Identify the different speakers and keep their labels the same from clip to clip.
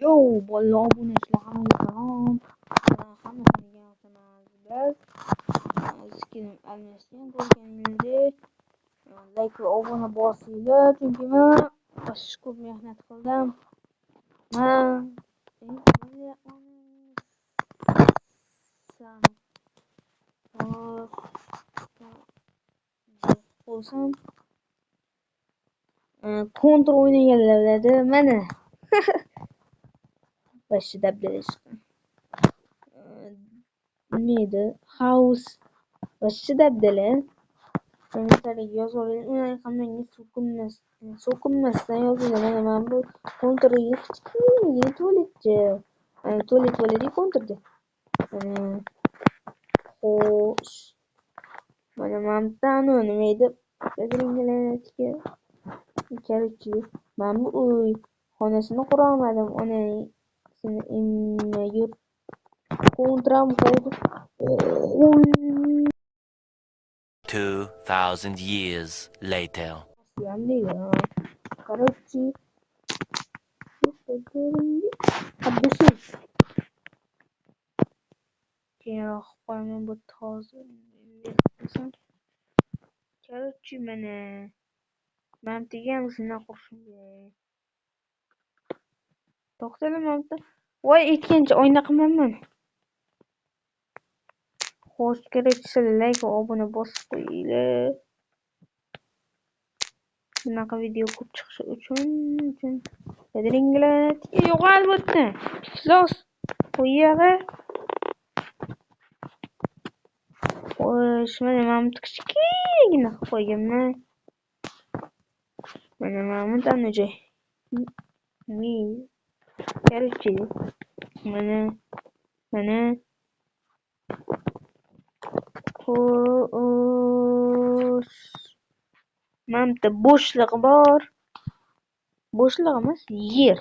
Speaker 1: Yo, bolalar obunachilar hammaga salom. Hammasini yaxshimisiz? Keling, almashgan ko'rganingizdek, like va obuna bosinglar, chunki men ko'p mehnat qildim. Bo'lsam kontra o'ynaganlar biladi mana. Boshida dabdala chiqqan. Nima house boshida dabdala. Kommentariyaga yozib qanday so'kinmasdan yozinglar. Mana men bu kontraga hech kimga tualetchi. Tualet bo'ladi kontrda. Xo'sh. Mana men nima edi? Qadringlarga Короче, men bu uy xonasini qura olmadim. Onasini yurt kontram qoldi.
Speaker 2: 2000 years later.
Speaker 1: Короче, обдушить. Keyinroq qo'yaman bu toza. Короче, mana mamtiga ham shunday qurishim kerak. To'xtala mamta. Voy, ikkinchi oyna qilmayman. Xo'sh, kerak like va obuna bosib qo'yinglar. Bunaqa video ko'p chiqishi uchun qadringlar yo'qolib o'tdi. Iflos qo'yag'i. Xo'sh, mana mamta kichkina qilib qo'yganman. Mana mamutani joy. Короче, mana xo'sh, mamta bo'shliq bor. Bo'shliq emas, yer.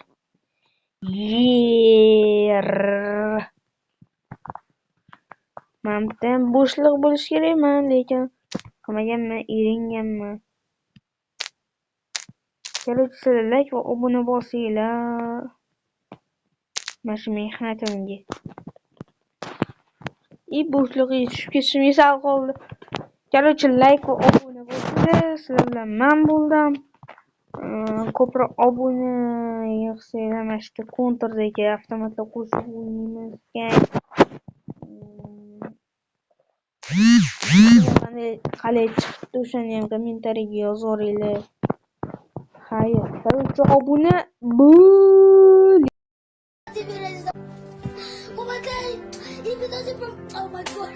Speaker 1: Mamta bo'shliq bo'lish kerakman, lekin qilmaganman, eringanman. Короче, like va obuna bosinglar. Mana shu mehnatimga. Bo'shliqqa tushib ketishimga sal qoldi. Короче, like va obuna bosinglar. Sizlar bilan men bo'ldim. Ko'proq obuna yig'sanglar, mana shu kontrdagi avtomatlar qo'shib o'ynaymiz. Qalay chiqdi o'shani ham kommentariyaga yozaveringlar. Xayr, короче, obuna bo'l.
Speaker 3: Oh my god! Oh my god!